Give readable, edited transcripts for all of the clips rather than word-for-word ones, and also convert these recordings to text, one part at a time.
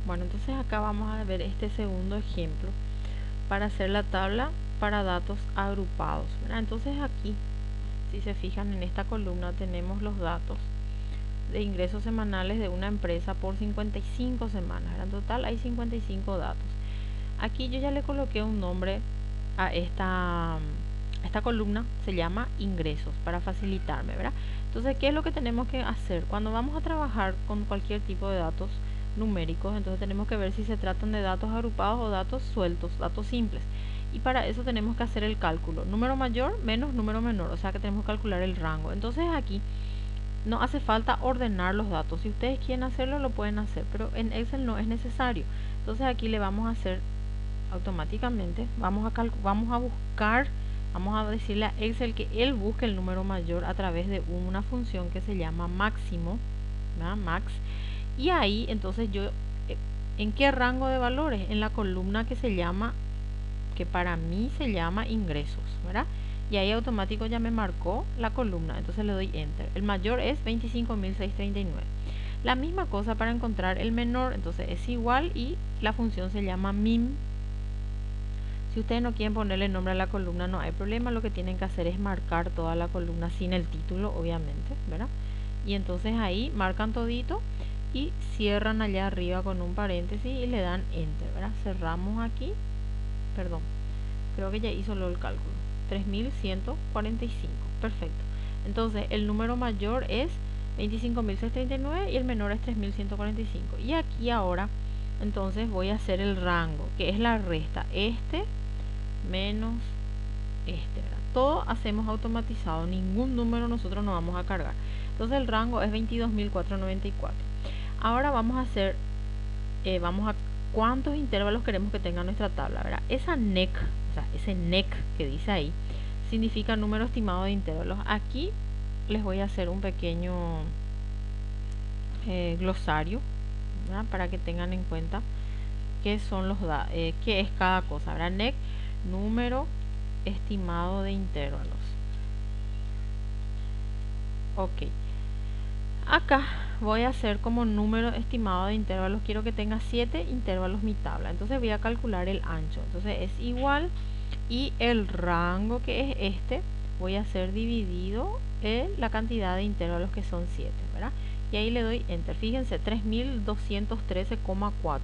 Bueno, entonces acá vamos a ver este segundo ejemplo para hacer la tabla para datos agrupados, ¿verdad? Entonces aquí, si se fijan en esta columna, tenemos los datos de ingresos semanales de una empresa por 55 semanas, ¿verdad? En total hay 55 datos. Aquí yo ya le coloqué un nombre a esta columna, se llama ingresos, para facilitarme, ¿verdad? Entonces, ¿qué es lo que tenemos que hacer? Cuando vamos a trabajar con cualquier tipo de datos numéricos, entonces tenemos que ver si se tratan de datos agrupados o datos sueltos, datos simples. Y para eso tenemos que hacer el cálculo, número mayor menos número menor, o sea que tenemos que calcular el rango. Entonces aquí no hace falta ordenar los datos. Si ustedes quieren hacerlo, lo pueden hacer, pero en Excel no es necesario. Entonces aquí le vamos a hacer automáticamente, vamos a buscar, vamos a decirle a Excel que él busque el número mayor a través de una función que se llama máximo, ¿verdad? Max. Y ahí entonces yo, ¿en qué rango de valores? En la columna que se llama, que para mí se llama ingresos, ¿verdad? Y ahí automático ya me marcó la columna, entonces le doy enter. El mayor es 25.639. La misma cosa para encontrar el menor, entonces es igual y la función se llama min. Si ustedes no quieren ponerle nombre a la columna, no hay problema, lo que tienen que hacer es marcar toda la columna sin el título, obviamente, ¿verdad? Y entonces ahí marcan todito y cierran allá arriba con un paréntesis y le dan enter, ¿verdad? Cerramos aquí, perdón, creo que ya hizo el cálculo, 3145, perfecto. Entonces el número mayor es 25.639 y el menor es 3145. Y aquí ahora entonces voy a hacer el rango, que es la resta, este menos este, ¿verdad? Todo hacemos automatizado, ningún número nosotros no vamos a cargar. Entonces el rango es 22.494. Ahora vamos a hacer, cuántos intervalos queremos que tenga nuestra tabla, ¿verdad? Esa NEC, o sea, ese NEC que dice ahí, significa número estimado de intervalos. Aquí les voy a hacer un pequeño glosario, ¿verdad? Para que tengan en cuenta qué son los qué es cada cosa, ¿verdad? NEC, número estimado de intervalos. Ok. Acá voy a hacer como número estimado de intervalos. Quiero que tenga 7 intervalos mi tabla. Entonces voy a calcular el ancho. Entonces es igual y el rango, que es este, voy a hacer dividido en la cantidad de intervalos, que son 7, ¿verdad? Y ahí le doy enter. Fíjense, 3213,4.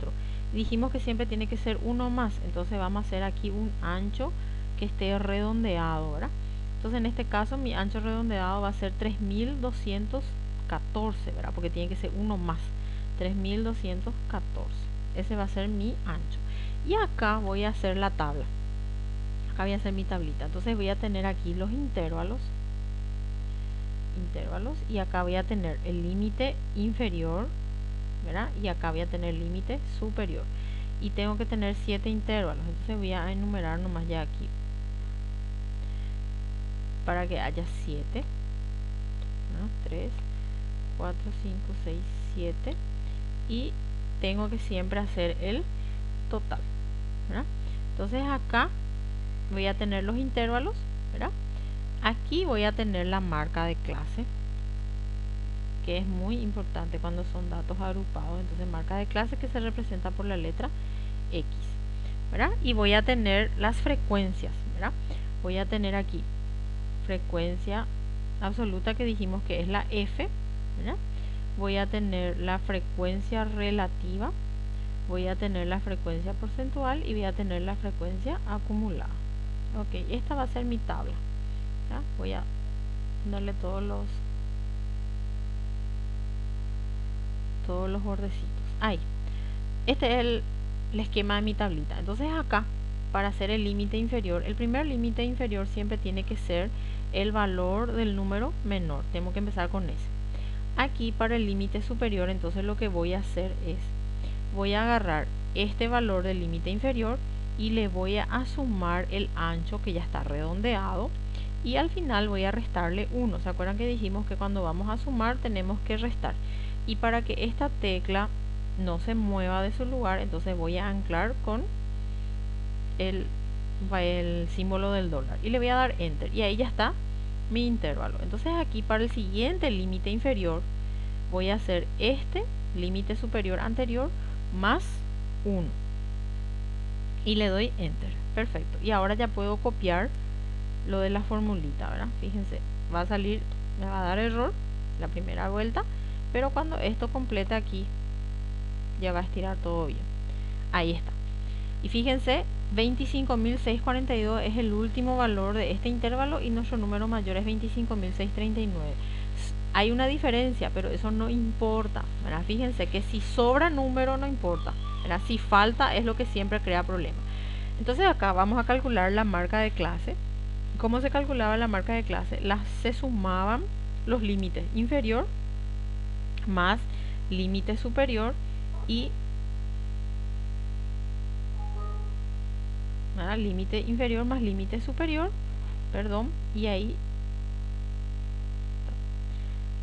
Dijimos que siempre tiene que ser uno más. Entonces vamos a hacer aquí un ancho que esté redondeado, ¿verdad? Entonces en este caso mi ancho redondeado va a ser 3214, ¿verdad? Porque tiene que ser uno más. 3214. Ese va a ser mi ancho. Y acá voy a hacer la tabla. Acá voy a hacer mi tablita. Entonces voy a tener aquí los intervalos. Y acá voy a tener el límite inferior, ¿verdad? Y acá voy a tener límite superior. Y tengo que tener 7 intervalos. Entonces voy a enumerar nomás ya aquí, para que haya 7, ¿no? 3, 4, 5, 6, 7. Y tengo que siempre hacer el total, ¿verdad? Entonces acá voy a tener los intervalos, ¿verdad? Aquí voy a tener la marca de clase, que es muy importante cuando son datos agrupados. Entonces marca de clase que se representa por la letra X, ¿verdad? Y voy a tener las frecuencias, ¿verdad? Voy a tener aquí frecuencia absoluta, que dijimos que es la F, ¿verdad? Voy a tener la frecuencia relativa, voy a tener la frecuencia porcentual y voy a tener la frecuencia acumulada. Ok, esta va a ser mi tabla, ¿ya? Voy a darle todos los bordecitos. Ahí. Este es el esquema de mi tablita. Entonces acá, para hacer el límite inferior, el primer límite inferior siempre tiene que ser el valor del número menor. Tengo que empezar con ese. Aquí, para el límite superior, entonces lo que voy a hacer es, voy a agarrar este valor del límite inferior y le voy a sumar el ancho, que ya está redondeado, y al final voy a restarle 1. ¿Se acuerdan que dijimos que cuando vamos a sumar tenemos que restar? Y para que esta tecla no se mueva de su lugar, entonces voy a anclar con el símbolo del dólar y le voy a dar enter, y ahí ya está mi intervalo. Entonces aquí, para el siguiente límite inferior, voy a hacer este límite superior anterior más 1 y le doy enter. Perfecto. Y ahora ya puedo copiar lo de la formulita, ¿verdad? Fíjense, va a salir, me va a dar error la primera vuelta, pero cuando esto complete aquí ya va a estirar todo bien. Ahí está. Y fíjense, 25.642 es el último valor de este intervalo y nuestro número mayor es 25.639. Hay una diferencia, pero eso no importa, ¿verdad? Fíjense que si sobra número no importa, ¿verdad? Si falta es lo que siempre crea problemas. Entonces acá vamos a calcular la marca de clase. ¿Cómo se calculaba la marca de clase? Se sumaban los límites inferior más límite superior y límite inferior más límite superior, perdón, y ahí,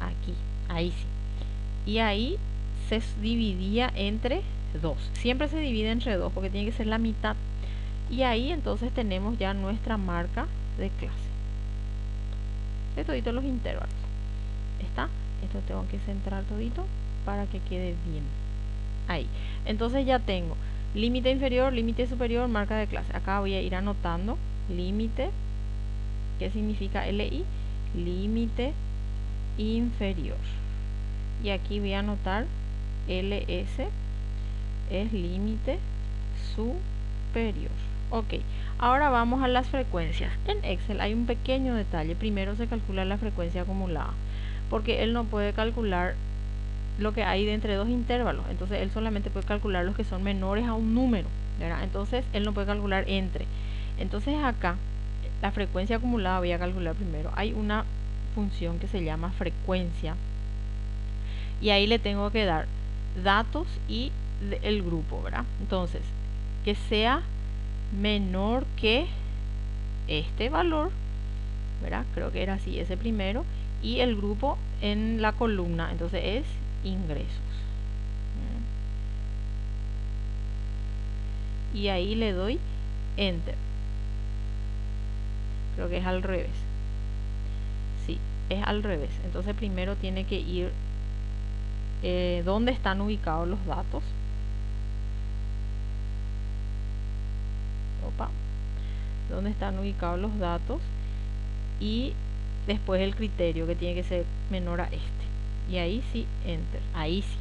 aquí, ahí sí. Y ahí se dividía entre 2. Siempre se divide entre 2 porque tiene que ser la mitad. Y ahí entonces tenemos ya nuestra marca de clase de toditos los intervalos. ¿Está? Esto tengo que centrar todito para que quede bien. Ahí. Entonces ya tengo límite inferior, límite superior, marca de clase. Acá voy a ir anotando límite, que significa LI, límite inferior. Y aquí voy a anotar LS, es límite superior. Ok, ahora vamos a las frecuencias. En Excel hay un pequeño detalle. Primero se calcula la frecuencia acumulada, porque él no puede calcular lo que hay de entre dos intervalos. Entonces él solamente puede calcular los que son menores a un número, ¿verdad? Entonces él no puede calcular entre. Entonces acá la frecuencia acumulada voy a calcular primero. Hay una función que se llama frecuencia y ahí le tengo que dar datos y el grupo, ¿verdad? Entonces que sea menor que este valor, ¿verdad? Creo que era así, ese primero, y el grupo en la columna, entonces es ingresos. Y ahí le doy enter. Creo que es al revés. Sí, es al revés. Entonces primero tiene que ir donde están ubicados los datos. Opa. Donde están ubicados los datos y después el criterio que tiene que ser menor a este. Y ahí sí, enter. Ahí sí.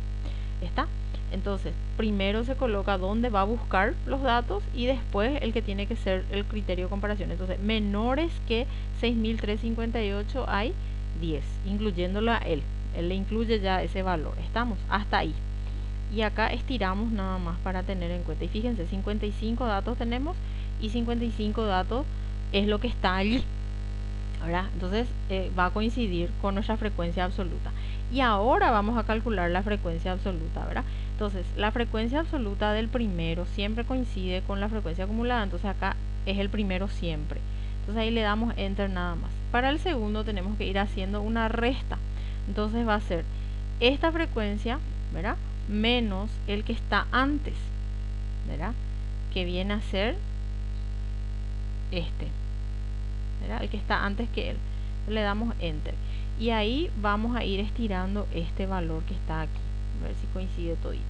¿Está? Entonces, primero se coloca donde va a buscar los datos y después el que tiene que ser el criterio de comparación. Entonces, menores que 6.358 hay 10, incluyéndolo a él. Él le incluye ya ese valor. Estamos hasta ahí. Y acá estiramos nada más para tener en cuenta. Y fíjense, 55 datos tenemos y 55 datos es lo que está allí, ¿verdad? Entonces va a coincidir con nuestra frecuencia absoluta. Y ahora vamos a calcular la frecuencia absoluta, ¿verdad? Entonces la frecuencia absoluta del primero siempre coincide con la frecuencia acumulada. Entonces acá es el primero siempre. Entonces ahí le damos enter nada más. Para el segundo tenemos que ir haciendo una resta. Entonces va a ser esta frecuencia, ¿verdad?, menos el que está antes, ¿verdad?, que viene a ser este, ¿verdad?, el que está antes que él. Le damos enter y ahí vamos a ir estirando este valor que está aquí, a ver si coincide todito.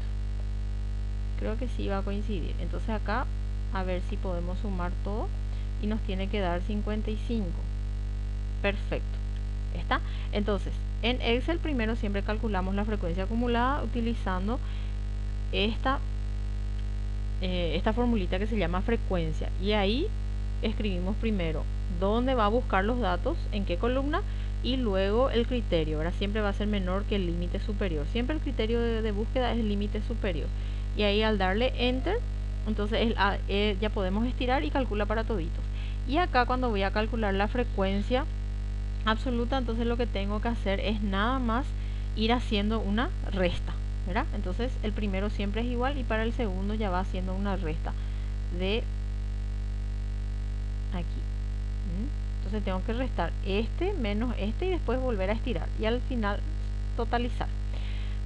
Creo que sí va a coincidir. Entonces acá a ver si podemos sumar todo y nos tiene que dar 55. Perfecto. ¿Está? Entonces en Excel primero siempre calculamos la frecuencia acumulada utilizando esta formulita que se llama frecuencia, y ahí escribimos primero dónde va a buscar los datos, en qué columna, y luego el criterio. Ahora siempre va a ser menor que el límite superior. Siempre el criterio de búsqueda es el límite superior. Y ahí al darle enter, entonces ya podemos estirar y calcula para toditos. Y acá cuando voy a calcular la frecuencia absoluta, entonces lo que tengo que hacer es nada más ir haciendo una resta, ¿verdad? Entonces el primero siempre es igual y para el segundo ya va haciendo una resta de aquí. Entonces tengo que restar este menos este y después volver a estirar y al final totalizar.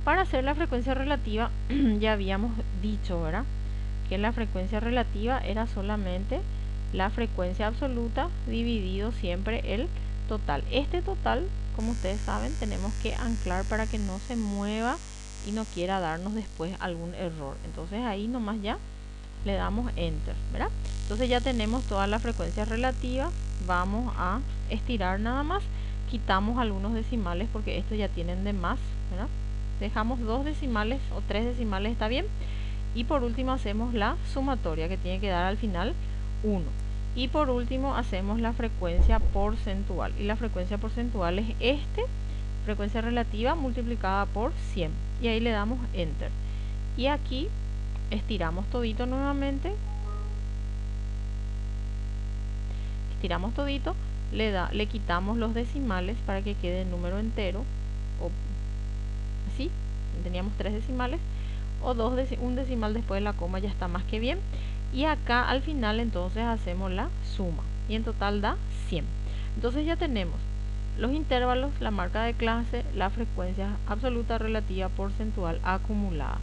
Para hacer la frecuencia relativa ya habíamos dicho, ¿verdad?, que la frecuencia relativa era solamente la frecuencia absoluta dividido siempre el total. Este total, como ustedes saben, tenemos que anclar para que no se mueva y no quiera darnos después algún error. Entonces ahí nomás ya le damos enter, ¿verdad? Entonces ya tenemos todas las frecuencias relativas. Vamos a estirar nada más, quitamos algunos decimales porque estos ya tienen de más, ¿verdad? Dejamos 2 decimales o 3 decimales, está bien. Y por último hacemos la sumatoria, que tiene que dar al final 1. Y por último hacemos la frecuencia porcentual, y la frecuencia porcentual es frecuencia relativa multiplicada por 100, y ahí le damos enter. Y aquí estiramos todito nuevamente, estiramos todito, le quitamos los decimales para que quede el número entero, o así, teníamos 3 decimales, o un decimal después de la coma, ya está más que bien. Y acá al final entonces hacemos la suma, y en total da 100. Entonces ya tenemos los intervalos, la marca de clase, la frecuencia absoluta, relativa, porcentual, acumulada.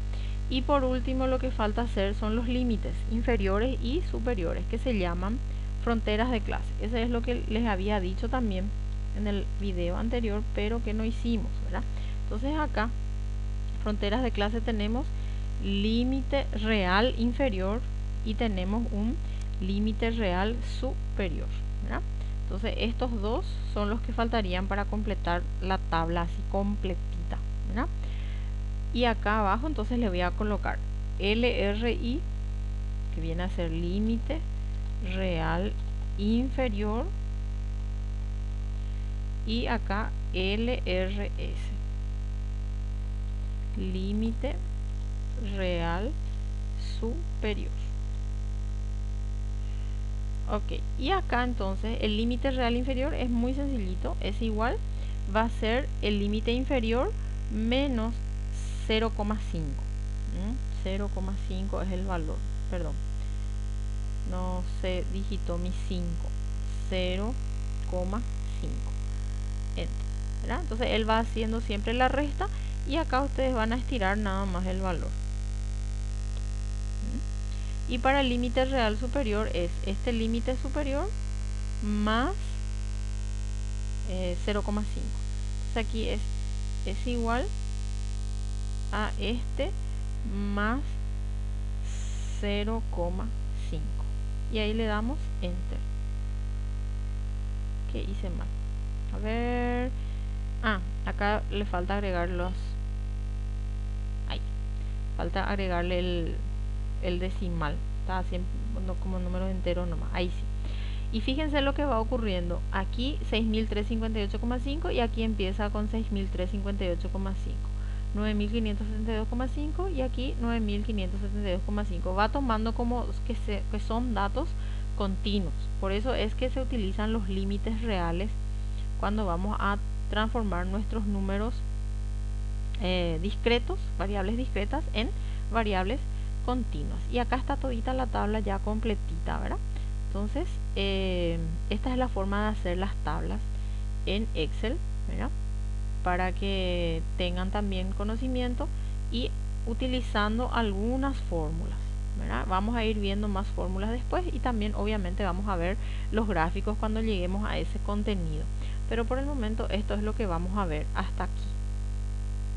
Y por último lo que falta hacer son los límites inferiores y superiores, que se llaman fronteras de clase. Eso es lo que les había dicho también en el video anterior, pero que no hicimos, ¿verdad? Entonces acá, fronteras de clase, tenemos límite real inferior y tenemos un límite real superior, ¿verdad? Entonces estos dos son los que faltarían para completar la tabla así completita, ¿verdad? Y acá abajo entonces le voy a colocar LRI, que viene a ser límite real inferior, y acá LRS, límite real superior. Ok, y acá entonces el límite real inferior es muy sencillito, es igual, va a ser el límite inferior menos 0,5. 0,5 es el valor, perdón, no se digitó mi 5, 0,5, ¿verdad? Entonces él va haciendo siempre la resta, y acá ustedes van a estirar nada más el valor. Y para el límite real superior es este límite superior más 0,5. Entonces aquí es igual a este más 0,5. Y ahí le damos enter. ¿Qué hice mal? A ver. Acá le falta agregar los... Ahí. Falta agregarle el decimal. Está siempre como número entero nomás. Ahí sí. Y fíjense lo que va ocurriendo. Aquí 6.358,5 y aquí empieza con 6.358,5. 9.572,5 y aquí 9.572,5. Va tomando como que son datos continuos. Por eso es que se utilizan los límites reales cuando vamos a transformar nuestros números discretos, variables discretas, en variables continuas. Y acá está todita la tabla ya completita, ¿verdad? Entonces esta es la forma de hacer las tablas en Excel, ¿verdad? Para que tengan también conocimiento y utilizando algunas fórmulas, ¿verdad? Vamos a ir viendo más fórmulas después, y también obviamente vamos a ver los gráficos cuando lleguemos a ese contenido, pero por el momento esto es lo que vamos a ver hasta aquí.